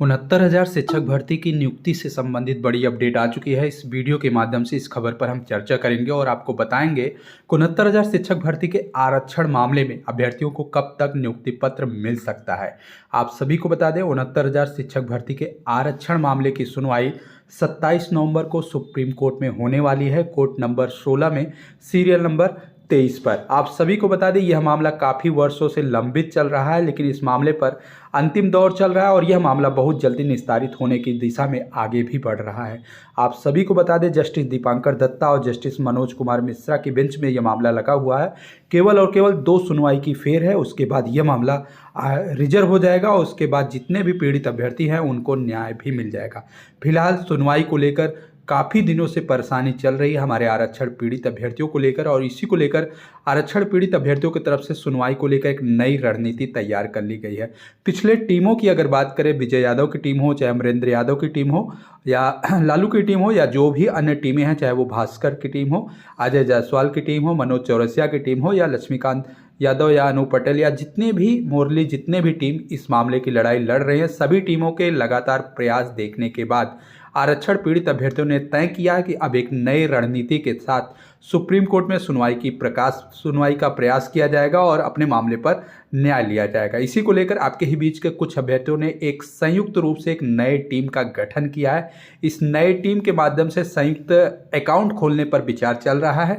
69,000 शिक्षक भर्ती की नियुक्ति से संबंधित बड़ी अपडेट आ चुकी है। इस वीडियो के माध्यम से इस खबर पर हम चर्चा करेंगे और आपको बताएंगे कि 69,000 शिक्षक भर्ती के आरक्षण मामले में अभ्यर्थियों को कब तक नियुक्ति पत्र मिल सकता है। आप सभी को बता दें, 69,000 शिक्षक भर्ती के आरक्षण मामले की सुनवाई 27 नवंबर को सुप्रीम कोर्ट में होने वाली है। कोर्ट नंबर 16 में सीरियल नंबर 23 पर। आप सभी को बता दें, यह मामला काफ़ी वर्षों से लंबित चल रहा है, लेकिन इस मामले पर अंतिम दौर चल रहा है और यह मामला बहुत जल्दी निस्तारित होने की दिशा में आगे भी बढ़ रहा है। आप सभी को बता दें, जस्टिस दीपांकर दत्ता और जस्टिस मनोज कुमार मिश्रा की बेंच में यह मामला लगा हुआ है। केवल और केवल 2 सुनवाई की फेर है, उसके बाद यह मामला रिजर्व हो जाएगा और उसके बाद जितने भी पीड़ित अभ्यर्थी हैं उनको न्याय भी मिल जाएगा। फिलहाल सुनवाई को लेकर काफ़ी दिनों से परेशानी चल रही है हमारे आरक्षण पीड़ित अभ्यर्थियों को लेकर, और इसी को लेकर आरक्षण पीड़ित अभ्यर्थियों की तरफ से सुनवाई को लेकर एक नई रणनीति तैयार कर ली गई है। पिछले टीमों की अगर बात करें, विजय यादव की टीम हो, चाहे अमरेंद्र यादव की टीम हो, या लालू की टीम हो, या जो भी अन्य टीमें हैं, चाहे वो भास्कर की टीम हो, अजय जायसवाल की टीम हो, मनोज चौरसिया की टीम हो, या लक्ष्मीकांत यादव या अनूप पटेल, या जितने भी मुरली, जितने भी टीम इस मामले की लड़ाई लड़ रहे हैं, सभी टीमों के लगातार प्रयास देखने के बाद आरक्षण पीड़ित अभ्यर्थियों ने तय किया कि अब एक नई रणनीति के साथ सुप्रीम कोर्ट में सुनवाई का प्रयास किया जाएगा और अपने मामले पर न्याय लिया जाएगा। इसी को लेकर आपके ही बीच के कुछ अभ्यर्थियों ने एक संयुक्त रूप से एक नए टीम का गठन किया है। इस नए टीम के माध्यम से संयुक्त अकाउंट खोलने पर विचार चल रहा है।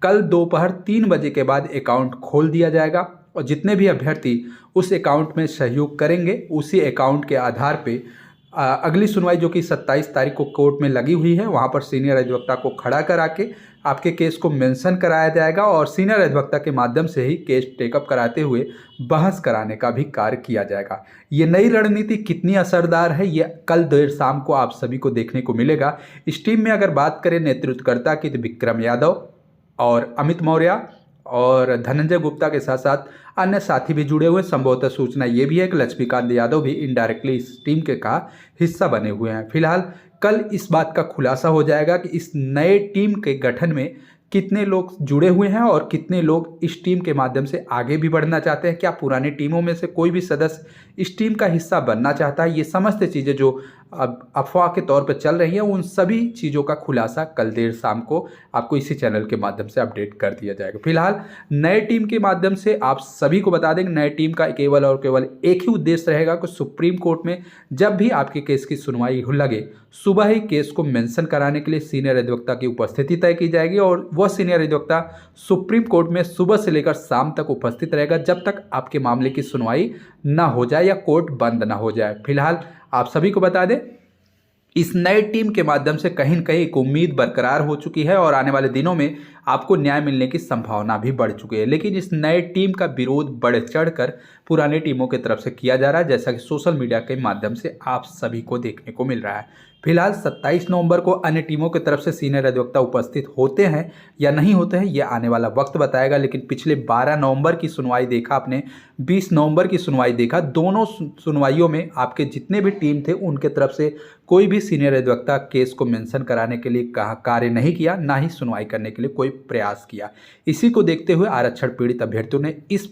कल दोपहर 3 बजे के बाद अकाउंट खोल दिया जाएगा और जितने भी अभ्यर्थी उस अकाउंट में सहयोग करेंगे, उसी अकाउंट के आधार पे अगली सुनवाई जो कि 27 तारीख को कोर्ट में लगी हुई है, वहां पर सीनियर अधिवक्ता को खड़ा करा के आपके केस को मेंशन कराया जाएगा और सीनियर अधिवक्ता के माध्यम से ही केस टेकअप कराते हुए बहस कराने का भी कार्य किया जाएगा। ये नई रणनीति कितनी असरदार है, ये कल देर शाम को आप सभी को देखने को मिलेगा। इस टीम में अगर बात करें नेतृत्वकर्ता की, तो विक्रम यादव और अमित मौर्य और धनंजय गुप्ता के साथ साथ अन्य साथी भी जुड़े हुए। संभवतः सूचना ये भी है कि लक्ष्मीकांत यादव भी इनडायरेक्टली इस टीम के का हिस्सा बने हुए हैं। फिलहाल कल इस बात का खुलासा हो जाएगा कि इस नए टीम के गठन में कितने लोग जुड़े हुए हैं और कितने लोग इस टीम के माध्यम से आगे भी बढ़ना चाहते हैं। क्या पुरानी टीमों में से कोई भी सदस्य इस टीम का हिस्सा बनना चाहता है? ये समस्त चीज़ें जो अब अफवाह के तौर पर चल रही हैं, उन सभी चीज़ों का खुलासा कल देर शाम को आपको इसी चैनल के माध्यम से अपडेट कर दिया जाएगा। फिलहाल नए टीम के माध्यम से आप सभी को बता दें, नए टीम का केवल और केवल एक ही उद्देश्य रहेगा कि सुप्रीम कोर्ट में जब भी आपके केस की सुनवाई हो लगे, सुबह ही केस को मेंशन कराने के लिए सीनियर अधिवक्ता की उपस्थिति तय की जाएगी और वह सीनियर अधिवक्ता सुप्रीम कोर्ट में सुबह से लेकर शाम तक उपस्थित रहेगा, जब तक आपके मामले की सुनवाई ना हो जाए या कोर्ट बंद ना हो जाए। फिलहाल आप सभी को बता दें, इस नए टीम के माध्यम से कहीं न कहीं एक उम्मीद बरकरार हो चुकी है और आने वाले दिनों में आपको न्याय मिलने की संभावना भी बढ़ चुकी है। लेकिन इस नए टीम का विरोध बढ़ चढ़कर पुराने टीमों की तरफ से किया जा रहा है, जैसा कि सोशल मीडिया के माध्यम से आप सभी को देखने को मिल रहा है। फिलहाल 27 नवंबर को अन्य टीमों की तरफ से सीनियर अधिवक्ता उपस्थित होते हैं या नहीं होते हैं, यह आने वाला वक्त बताएगा। लेकिन पिछले 12 नवंबर की सुनवाई देखा आपने, 20 नवंबर की सुनवाई देखा, दोनों सुनवाइयों में आपके जितने भी टीम थे उनके तरफ से कोई भी सीनियर अधिवक्ता केस को मेंशन कराने के लिए कार्य नहीं किया, ना ही सुनवाई करने के लिए कोई प्रयास किया। इसी को देखते हुए आरक्षण पीड़ित अभ्यर्थियों ने इस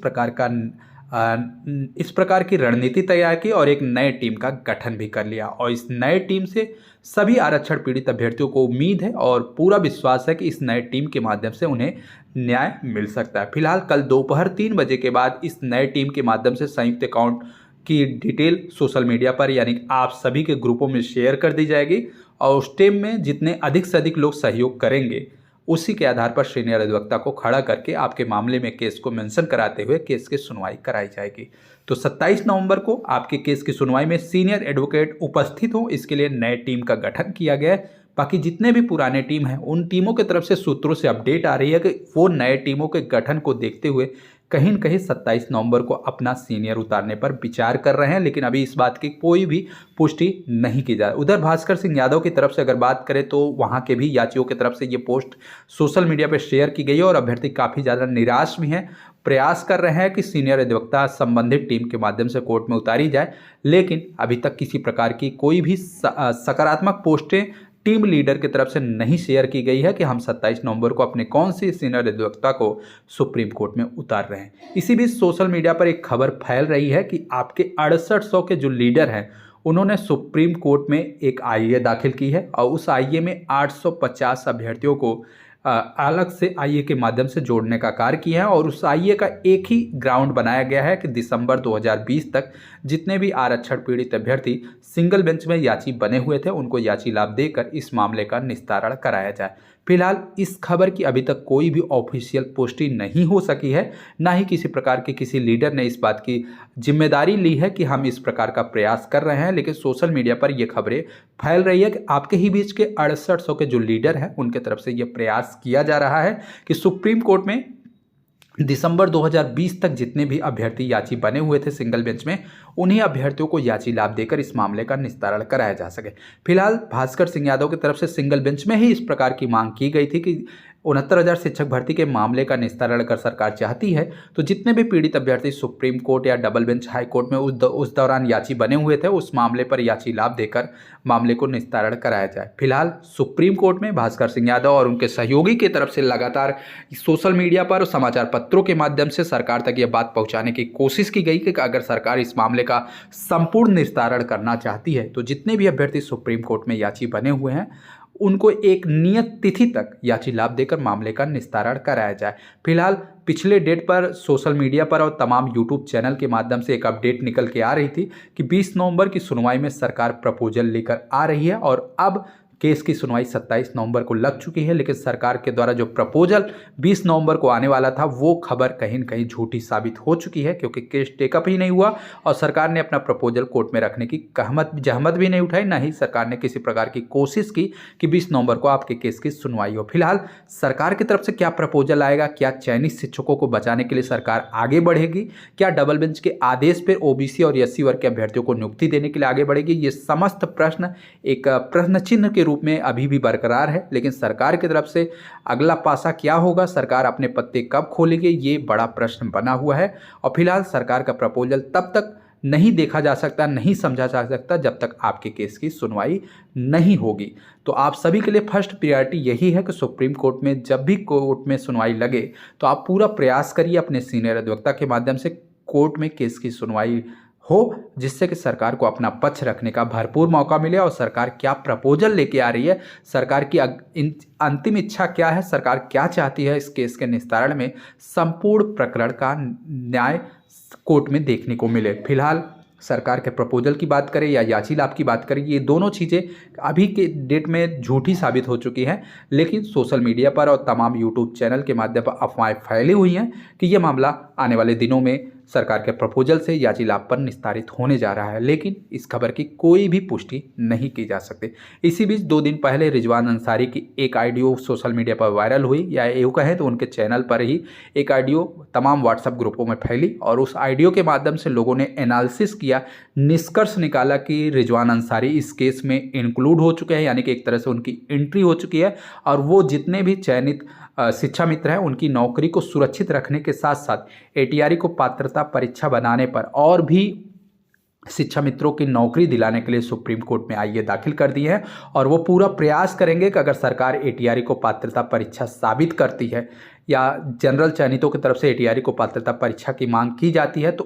प्रकार की रणनीति तैयार की और एक नए टीम का गठन भी कर लिया। और इस नए टीम से सभी आरक्षण पीड़ित अभ्यर्थियों को उम्मीद है और पूरा विश्वास है कि इस नए टीम के माध्यम से उन्हें न्याय मिल सकता है। फिलहाल कल दोपहर 3 बजे के बाद इस नए टीम के माध्यम से संयुक्त अकाउंट की डिटेल सोशल मीडिया पर, यानी आप सभी के ग्रुपों में शेयर कर दी जाएगी और उस टीम में जितने अधिक से अधिक लोग सहयोग करेंगे, उसी के आधार पर सीनियर अधिवक्ता को खड़ा करके आपके मामले में केस को मेंशन कराते हुए केस की सुनवाई कराई जाएगी। तो 27 नवंबर को आपके केस की सुनवाई में सीनियर एडवोकेट उपस्थित हो, इसके लिए नए टीम का गठन किया गया है। बाकी जितने भी पुराने टीम हैं, उन टीमों की तरफ से सूत्रों से अपडेट आ रही है कि वो नए टीमों के गठन को देखते हुए कहीं न कहीं 27 नवंबर को अपना सीनियर उतारने पर विचार कर रहे हैं, लेकिन अभी इस बात की कोई भी पुष्टि नहीं की जा रही। उधर भास्कर सिंह यादव की तरफ से अगर बात करें तो वहां के भी याचियों की तरफ से ये पोस्ट सोशल मीडिया पर शेयर की गई है और अभ्यर्थी काफ़ी ज़्यादा निराश भी हैं, प्रयास कर रहे हैं कि सीनियर अधिवक्ता संबंधित टीम के माध्यम से कोर्ट में उतारी जाए, लेकिन अभी तक किसी प्रकार की कोई भी सकारात्मक पोस्टें टीम लीडर की तरफ से नहीं शेयर की गई है कि हम 27 नवंबर को अपने कौन से सीनियर अधिवक्ता को सुप्रीम कोर्ट में उतार रहे हैं। इसी बीच सोशल मीडिया पर एक खबर फैल रही है कि आपके 6800 के जो लीडर हैं उन्होंने सुप्रीम कोर्ट में एक आईए दाखिल की है और उस आईए में 850 अभ्यर्थियों को अलग से आईए के माध्यम से जोड़ने का कार्य किया है और उस आईए का एक ही ग्राउंड बनाया गया है कि दिसंबर 2020 तक जितने भी आरक्षण पीड़ित अभ्यर्थी सिंगल बेंच में याची बने हुए थे उनको याची लाभ देकर इस मामले का निस्तारण कराया जाए। फिलहाल इस खबर की अभी तक कोई भी ऑफिशियल पुष्टि नहीं हो सकी है, ना ही किसी प्रकार के किसी लीडर ने इस बात की जिम्मेदारी ली है कि हम इस प्रकार का प्रयास कर रहे हैं। लेकिन सोशल मीडिया पर यह खबरें फैल रही है कि आपके ही बीच के 6800 के जो लीडर हैं उनके तरफ से यह प्रयास किया जा रहा है कि सुप्रीम कोर्ट में दिसंबर 2020 तक जितने भी अभ्यर्थी याची बने हुए थे सिंगल बेंच में उन्हीं अभ्यर्थियों को याची लाभ देकर इस मामले का निस्तारण कराया जा सके। फिलहाल भास्कर सिंह यादव की तरफ से सिंगल बेंच में ही इस प्रकार की मांग की गई थी कि 69,000 शिक्षक भर्ती के मामले का निस्तारण अगर सरकार चाहती है तो जितने भी पीड़ित अभ्यर्थी सुप्रीम कोर्ट या डबल बेंच हाई कोर्ट में उस दौरान याची बने हुए थे उस मामले पर याची लाभ देकर मामले को निस्तारण कराया जाए। फिलहाल सुप्रीम कोर्ट में भास्कर सिंह यादव और उनके सहयोगी की तरफ से लगातार सोशल मीडिया पर और समाचार पत्रों के माध्यम से सरकार तक यह बात पहुंचाने की कोशिश की गई कि अगर सरकार इस मामले का संपूर्ण निस्तारण करना चाहती है तो जितने भी अभ्यर्थी सुप्रीम कोर्ट में याची बने हुए हैं उनको एक नियत तिथि तक याची लाभ देकर मामले का निस्तारण कराया जाए। फिलहाल पिछले डेट पर सोशल मीडिया पर और तमाम यूट्यूब चैनल के माध्यम से एक अपडेट निकल के आ रही थी कि 20 नवंबर की सुनवाई में सरकार प्रपोजल लेकर आ रही है और अब केस की सुनवाई 27 नवंबर को लग चुकी है। लेकिन सरकार के द्वारा जो प्रपोजल 20 नवंबर को आने वाला था वो खबर कहीं न कहीं झूठी साबित हो चुकी है क्योंकि केस टेकअप ही नहीं हुआ और सरकार ने अपना प्रपोजल कोर्ट में रखने की जहमत भी नहीं उठाई, ना ही सरकार ने किसी प्रकार की कोशिश की कि 20 नवंबर को आपके केस की सुनवाई हो। फिलहाल सरकार की तरफ से क्या प्रपोजल आएगा, क्या चयनित शिक्षकों को बचाने के लिए सरकार आगे बढ़ेगी, क्या डबल बेंच के आदेश पर ओबीसी और एससी वर्ग के अभ्यर्थियों को नियुक्ति देने के लिए आगे बढ़ेगी, ये समस्त प्रश्न एक प्रश्न चिन्ह के रूप में अभी भी बरकरार है। लेकिन सरकार की तरफ से अगला पासा क्या होगा, सरकार अपने पत्ते कब खोलेगी, ये बड़ा प्रश्न बना हुआ है। और फिलहाल सरकार का प्रपोजल तब तक नहीं देखा जा सकता, नहीं समझा जा सकता जब तक आपके केस की सुनवाई नहीं होगी। तो आप सभी के लिए फर्स्ट प्रायोरिटी यही है कि सुप्रीम कोर्ट में जब भी कोर्ट में सुनवाई लगे तो आप पूरा प्रयास करिए अपने सीनियर अधिवक्ता के माध्यम से कोर्ट में केस की सुनवाई हो, जिससे कि सरकार को अपना पक्ष रखने का भरपूर मौका मिले और सरकार क्या प्रपोजल लेके आ रही है, सरकार की अंतिम इच्छा क्या है, सरकार क्या चाहती है इस केस के निस्तारण में, संपूर्ण प्रकरण का न्याय कोर्ट में देखने को मिले। फिलहाल सरकार के प्रपोजल की बात करें या याची लाभ की बात करें, ये दोनों चीज़ें अभी के डेट में झूठी साबित हो चुकी हैं। लेकिन सोशल मीडिया पर और तमाम यूट्यूब चैनल के माध्यम पर अफवाहें फैली हुई हैं कि ये मामला आने वाले दिनों में सरकार के प्रपोजल से याची लाभ पर निस्तारित होने जा रहा है। लेकिन इस खबर की कोई भी पुष्टि नहीं की जा सकती। इसी बीच 2 दिन पहले रिजवान अंसारी की एक ऑडियो सोशल मीडिया पर वायरल हुई, या यूँ कहें तो उनके चैनल पर ही एक ऑडियो तमाम व्हाट्सएप ग्रुपों में फैली और उस ऑडियो के माध्यम से लोगों ने एनालिसिस किया, निष्कर्ष निकाला कि रिजवान अंसारी इस केस में इंक्लूड हो चुके हैं, यानी कि एक तरह से उनकी एंट्री हो चुकी है और वो जितने भी चयनित शिक्षा मित्र हैं उनकी नौकरी को सुरक्षित रखने के साथ साथ एटीआरई को पात्रता परीक्षा बनाने पर और भी शिक्षा मित्रों की नौकरी दिलाने के लिए सुप्रीम कोर्ट में आईए दाखिल कर दिए हैं और वो पूरा प्रयास करेंगे कि अगर सरकार एटीआरई को पात्रता परीक्षा साबित करती है या जनरल चयनितों की तरफ से एटीआरई को पात्रता परीक्षा की मांग की जाती है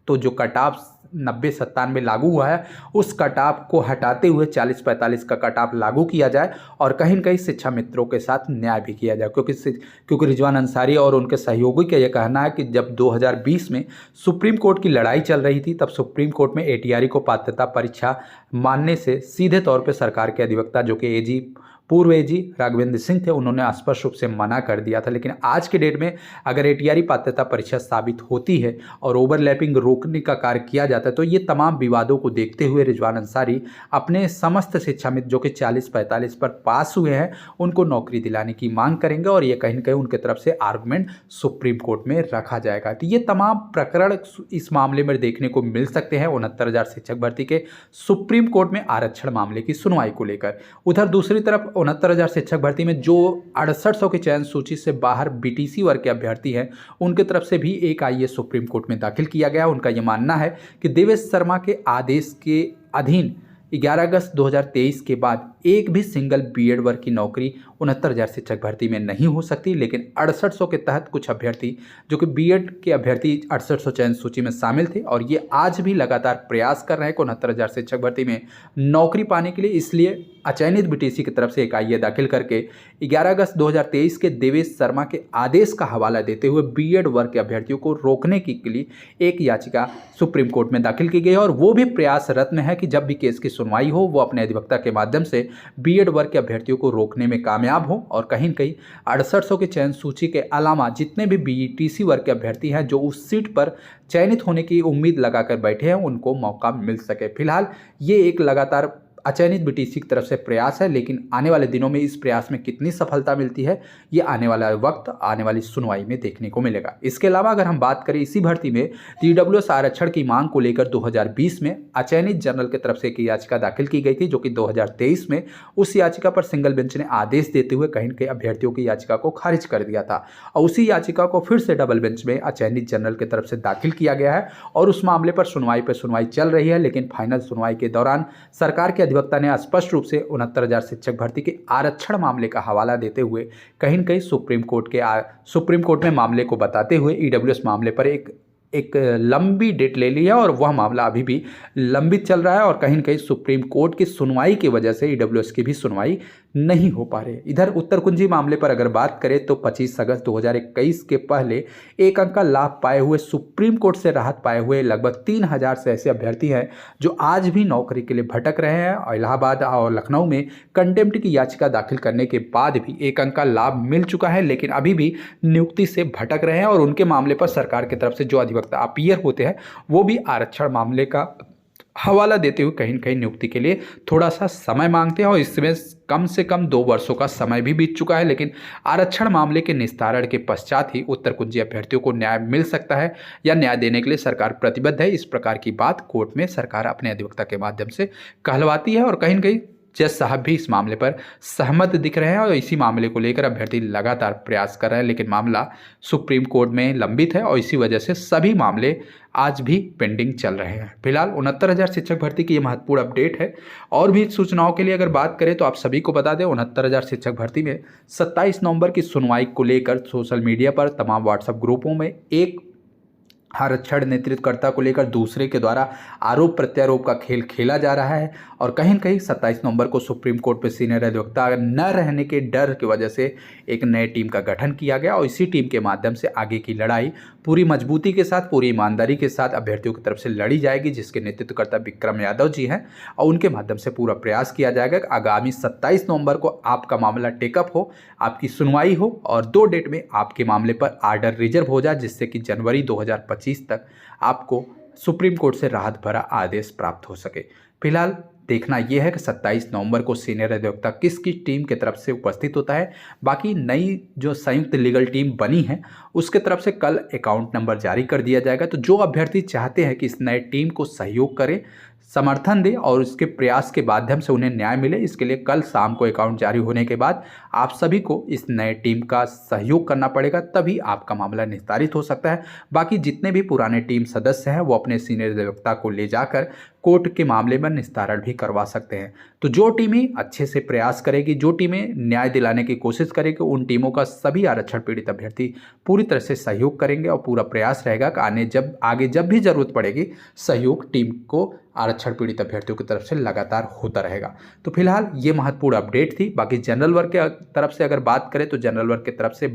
तो जो कट ऑफ 90-97 लागू हुआ है उस कट ऑफ को हटाते हुए 40-45 का कट ऑफ लागू किया जाए और कहीं न कहीं शिक्षा मित्रों के साथ न्याय भी किया जाए, क्योंकि रिजवान अंसारी और उनके सहयोगी का यह कहना है कि जब 2020 में सुप्रीम कोर्ट की लड़ाई चल रही थी तब सुप्रीम कोर्ट में एटीआरई को पात्रता परीक्षा मानने से सीधे तौर पर सरकार के अधिवक्ता जो कि पूर्व एजी राघवेंद्र सिंह थे, उन्होंने स्पष्ट रूप से मना कर दिया था। लेकिन आज के डेट में अगर एटीआरई पात्रता परीक्षा साबित होती है और ओवरलैपिंग रोकने का कार्य किया जाता है तो ये तमाम विवादों को देखते हुए रिजवान अंसारी अपने समस्त शिक्षा मित्र जो कि 40-45 पर पास हुए हैं उनको नौकरी दिलाने की मांग करेंगे और ये कहीं न कहीं उनके तरफ से आर्गुमेंट सुप्रीम कोर्ट में रखा जाएगा। तो ये तमाम प्रकरण इस मामले में देखने को मिल सकते हैं 69,000 शिक्षक भर्ती के सुप्रीम कोर्ट में आरक्षण मामले की सुनवाई को लेकर। उधर दूसरी तरफ 69,000 शिक्षक भर्ती में जो 6800 की चयन सूची से बाहर बीटीसी वर्ग के अभ्यर्थी हैं उनके तरफ से भी एक आईए सुप्रीम कोर्ट में दाखिल किया गया। उनका यह मानना है कि देवेश शर्मा के आदेश के अधीन 11 अगस्त 2023 के बाद एक भी सिंगल बीएड वर्ग की नौकरी 69,000 शिक्षक भर्ती में नहीं हो सकती, लेकिन 6800 के तहत कुछ अभ्यर्थी जो कि बीएड के अभ्यर्थी 6800 चयन सूची में शामिल थे और ये आज भी लगातार प्रयास कर रहे हैं 69,000 शिक्षक भर्ती में नौकरी पाने के लिए। इसलिए अचयनित बीटीसी की तरफ से एक आईए दाखिल करके 11 अगस्त 2023 के देवेश शर्मा के आदेश का हवाला देते हुए बीएड वर्ग के अभ्यर्थियों को रोकने के लिए एक याचिका सुप्रीम कोर्ट में दाखिल की गई है और वो भी प्रयासरत में है कि जब भी केस की सुनवाई हो वो अपने अधिवक्ता के माध्यम से बीएड वर्ग के अभ्यर्थियों को रोकने में कामयाब हो और कहीं न कहीं 6800 के चयन सूची के अलावा जितने भी बीटीसी वर्ग के अभ्यर्थी हैं जो उस सीट पर चयनित होने की उम्मीद लगाकर बैठे हैं उनको मौका मिल सके। फिलहाल ये एक लगातार अचयनित बीटीसी की तरफ से प्रयास है, लेकिन आने वाले दिनों में इस प्रयास में कितनी सफलता मिलती है ये आने वाला वक्त आने वाली सुनवाई में देखने को मिलेगा। इसके अलावा अगर हम बात करें इसी भर्ती में ईडब्ल्यूएस आरक्षण की मांग को लेकर 2020 में अचयनित जनरल की तरफ से एक याचिका दाखिल की गई थी, जो कि 2023 में उस याचिका पर सिंगल बेंच ने आदेश देते हुए कहीं के अभ्यर्थियों की याचिका को खारिज कर दिया था और उसी याचिका को फिर से डबल बेंच में अचयनित जनरल की तरफ से दाखिल किया गया है और उस मामले पर सुनवाई चल रही है। लेकिन फाइनल सुनवाई के दौरान सरकार के अधिवक्ता ने स्पष्ट रूप से 69,000 शिक्षक भर्ती के आरक्षण मामले का हवाला देते हुए कहीं न कहीं सुप्रीम कोर्ट में मामले को बताते हुए ईडब्ल्यूएस मामले पर एक लंबी डेट ले ली है और वह मामला अभी भी लंबित चल रहा है और कहीं न कहीं सुप्रीम कोर्ट की सुनवाई की वजह से ईडब्ल्यूएस की भी सुनवाई नहीं हो पा रही। इधर उत्तरकुंजी मामले पर अगर बात करें तो 25 अगस्त 2021 के पहले एक अंक का लाभ पाए हुए सुप्रीम कोर्ट से राहत पाए हुए लगभग 3,000 से ऐसे अभ्यर्थी हैं जो आज भी नौकरी के लिए भटक रहे हैं और इलाहाबाद और लखनऊ में कंटेम्प्ट की याचिका दाखिल करने के बाद भी एक अंक का लाभ मिल चुका है, लेकिन अभी भी नियुक्ति से भटक रहे हैं और उनके मामले पर सरकार की तरफ से जो अधिवक्ता अपीयर होते हैं वो भी आरक्षण मामले का हवाला देते हुए कहीं न कहीं नियुक्ति के लिए थोड़ा सा समय मांगते हैं और इसमें कम से कम 2 वर्षों का समय भी बीत चुका है। लेकिन आरक्षण मामले के निस्तारण के पश्चात ही उत्तरकुंजी अभ्यर्थियों को न्याय मिल सकता है या न्याय देने के लिए सरकार प्रतिबद्ध है। इस प्रकार की बात कोर्ट में सरकार अपने अधिवक्ता के माध्यम से कहलवाती है और कहीं न कहीं जज साहब भी इस मामले पर सहमत दिख रहे हैं और इसी मामले को लेकर अभ्यर्थी लगातार प्रयास कर रहे हैं, लेकिन मामला सुप्रीम कोर्ट में लंबित है और इसी वजह से सभी मामले आज भी पेंडिंग चल रहे हैं। फिलहाल 69,000 शिक्षक भर्ती की ये महत्वपूर्ण अपडेट है और भी सूचनाओं के लिए अगर बात करें तो आप सभी को बता दें 69,000 शिक्षक भर्ती में 27 नवंबर की सुनवाई को लेकर सोशल मीडिया पर तमाम व्हाट्सएप ग्रुपों में एक आरक्षण नेतृत्वकर्ता को लेकर दूसरे के द्वारा आरोप प्रत्यारोप का खेल खेला जा रहा है और कहीं न कहीं 27 नवंबर को सुप्रीम कोर्ट में सीनियर अधिवक्ता न रहने के डर की वजह से एक नए टीम का गठन किया गया और इसी टीम के माध्यम से आगे की लड़ाई पूरी मजबूती के साथ पूरी ईमानदारी के साथ अभ्यर्थियों की तरफ से लड़ी जाएगी, जिसके नेतृत्वकर्ता विक्रम यादव जी हैं और उनके माध्यम से पूरा प्रयास किया जाएगा कि आगामी 27 नवंबर को आपका मामला टेकअप हो, आपकी सुनवाई हो और 2 डेट में आपके मामले पर आर्डर रिजर्व हो जाए, जिससे कि जनवरी 2025 तक आपको सुप्रीम कोर्ट से राहत भरा आदेश प्राप्त हो सके। फिलहाल देखना यह है कि 27 नवंबर को सीनियर अधिवक्ता किसकी टीम की तरफ से उपस्थित होता है। बाकी नई जो संयुक्त लीगल टीम बनी है उसके तरफ से कल अकाउंट नंबर जारी कर दिया जाएगा, तो जो अभ्यर्थी चाहते हैं कि इस नए टीम को सहयोग करें, समर्थन दें और उसके प्रयास के माध्यम से उन्हें न्याय मिले, इसके लिए कल शाम को अकाउंट जारी होने के बाद आप सभी को इस नए टीम का सहयोग करना पड़ेगा, तभी आपका मामला निस्तारित हो सकता है। बाकी जितने भी पुराने टीम सदस्य हैं वो अपने सीनियर अधिवक्ता को ले जाकर कोर्ट के मामले में निस्तारण भी करवा सकते हैं। तो जो टीमें अच्छे से प्रयास करेगी, जो टीमें न्याय दिलाने की कोशिश करेगी, उन टीमों का सभी आरक्षण पीड़ित अभ्यर्थी पूरी तरह से सहयोग करेंगे और पूरा प्रयास रहेगा कि आगे जब भी जरूरत पड़ेगी सहयोग टीम को आरक्षण पीड़ित अभ्यर्थियों की तरफ से लगातार होता रहेगा। तो फिलहाल ये महत्वपूर्ण अपडेट थी। बाकी जनरल वर्ग के तरफ से अगर बात करें तो जनरल वर्ग की तरफ से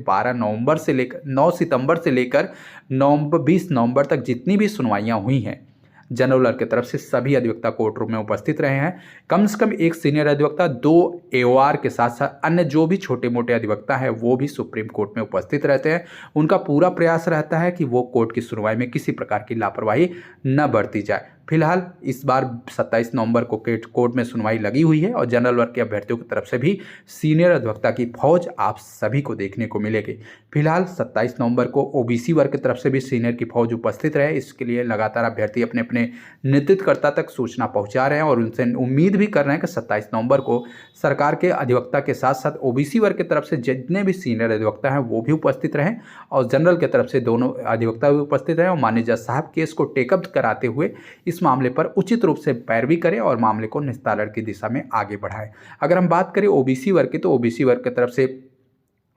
9 सितंबर से लेकर 20 नवंबर तक जितनी भी सुनवाइयां हुई हैं जनरल वर्ग की तरफ से सभी अधिवक्ता कोर्ट रूम में उपस्थित रहे हैं। कम से कम एक सीनियर अधिवक्ता, 2 एओआर के साथ साथ अन्य जो भी छोटे मोटे अधिवक्ता हैं वो भी सुप्रीम कोर्ट में उपस्थित रहते हैं। उनका पूरा प्रयास रहता है कि वो कोर्ट की सुनवाई में किसी प्रकार की लापरवाही न बरती जाए। फिलहाल इस बार 27 नवंबर को कोर्ट में सुनवाई लगी हुई है और जनरल वर्ग के अभ्यर्थियों की तरफ से भी सीनियर अधिवक्ता की फौज आप सभी को देखने को मिलेगी। फिलहाल 27 नवंबर को ओबीसी वर्ग की तरफ से भी सीनियर की फौज उपस्थित रहे, इसके लिए लगातार अभ्यर्थी अपने अपने नेतृत्वकर्ता तक सूचना पहुंचा रहे हैं और उनसे उम्मीद भी कर रहे हैं कि 27 नवंबर को सरकार के अधिवक्ता के साथ साथ ओबीसी वर्ग की तरफ से जितने भी सीनियर अधिवक्ता हैं वो भी उपस्थित रहें और जनरल की तरफ से दोनों अधिवक्ता भी उपस्थित रहें और माननीय जज साहब केस को टेकअप कराते हुए इस मामले पर उचित रूप से पैरवी करें और मामले को निस्तारण की दिशा में आगे बढ़ाएं। अगर हम बात करें ओबीसी वर्ग की, तो ओबीसी वर्ग की तरफ से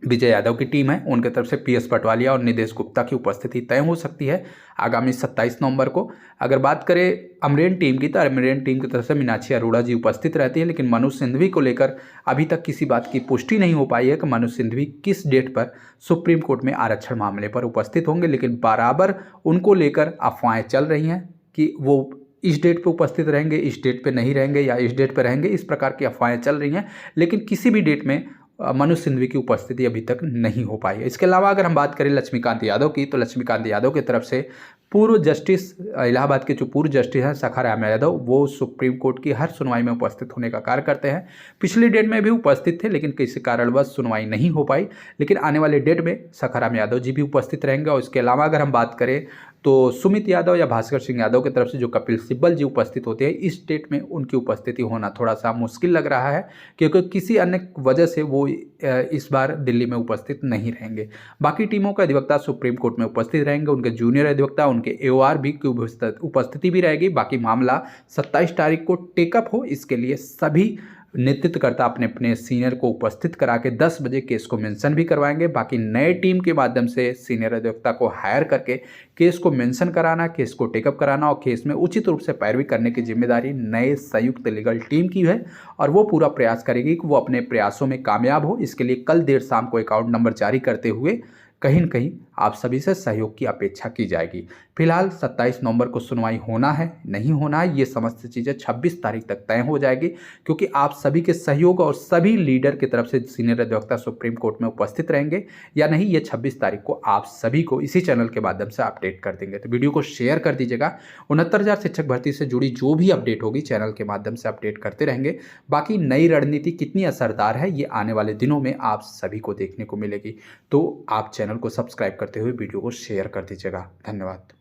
विजय यादव की टीम है, उनकी तरफ से पीएस पटवालिया और निदेश गुप्ता की उपस्थिति तय हो सकती है आगामी 27 नवंबर को। अगर बात करें अमरेन टीम की, तो अमरेन टीम की तरफ से मीनाक्षी अरोड़ा जी उपस्थित रहती है, लेकिन मनोज सिंघवी को लेकर अभी तक किसी बात की पुष्टि नहीं हो पाई है कि मनोज सिंघवी किस डेट पर सुप्रीम कोर्ट में आरक्षण मामले पर उपस्थित होंगे। लेकिन बराबर उनको लेकर अफवाहें चल रही हैं कि वो इस डेट पर उपस्थित रहेंगे, इस डेट पर नहीं रहेंगे या इस डेट पर रहेंगे, इस प्रकार की अफवाहें चल रही हैं। लेकिन किसी भी डेट में मनोज सिंघवी की उपस्थिति अभी तक नहीं हो पाई है। इसके अलावा अगर हम बात करें लक्ष्मीकांत यादव की, तो लक्ष्मीकांत यादव की तरफ से पूर्व जस्टिस इलाहाबाद के जो पूर्व जस्टिस हैं सखाराम यादव, वो सुप्रीम कोर्ट की हर सुनवाई में उपस्थित होने का कार्य करते हैं। पिछली डेट में भी उपस्थित थे, लेकिन किसी कारणवश सुनवाई नहीं हो पाई। लेकिन आने वाले डेट में सखाराम यादव जी भी उपस्थित रहेंगे। और इसके अलावा अगर हम बात करें तो सुमित यादव या भास्कर सिंह यादव की तरफ से जो कपिल सिब्बल जी उपस्थित होते हैं, इस डेट में उनकी उपस्थिति होना थोड़ा सा मुश्किल लग रहा है, क्योंकि किसी अन्य वजह से वो इस बार दिल्ली में उपस्थित नहीं रहेंगे। बाकी टीमों के अधिवक्ता सुप्रीम कोर्ट में उपस्थित रहेंगे, उनके जूनियर अधिवक्ता, उनके एओआर भी की उपस्थिति भी रहेगी। बाकी मामला 27 तारीख को टेकअप हो, इसके लिए सभी नेतृत्वकर्ता अपने अपने सीनियर को उपस्थित करा के 10 बजे केस को मेंशन भी करवाएंगे। बाकी नए टीम के माध्यम से सीनियर अधिवक्ता को हायर करके केस को मेंशन कराना, केस को टेकअप कराना और केस में उचित रूप से पैरवी करने की जिम्मेदारी नए संयुक्त लीगल टीम की है। और वो पूरा प्रयास करेगी कि वो अपने प्रयासों में कामयाब हो। इसके लिए कल देर शाम को अकाउंट नंबर जारी करते हुए कहीं न कहीं आप सभी से सहयोग की अपेक्षा की जाएगी। फिलहाल 27 नवंबर को सुनवाई होना है नहीं होना है, ये समस्त चीज़ें 26 तारीख तक तय हो जाएगी, क्योंकि आप सभी के सहयोग और सभी लीडर की तरफ से सीनियर अधिवक्ता सुप्रीम कोर्ट में उपस्थित रहेंगे या नहीं, ये 26 तारीख को आप सभी को इसी चैनल के माध्यम से अपडेट कर देंगे। तो वीडियो को शेयर कर दीजिएगा। 69,000 शिक्षक भर्ती से जुड़ी जो भी अपडेट होगी चैनल के माध्यम से अपडेट करते रहेंगे। बाकी नई रणनीति कितनी असरदार है, ये आने वाले दिनों में आप सभी को देखने को मिलेगी। तो आप चैनल को सब्सक्राइब करते हुए वीडियो को शेयर कर दीजिएगा। धन्यवाद।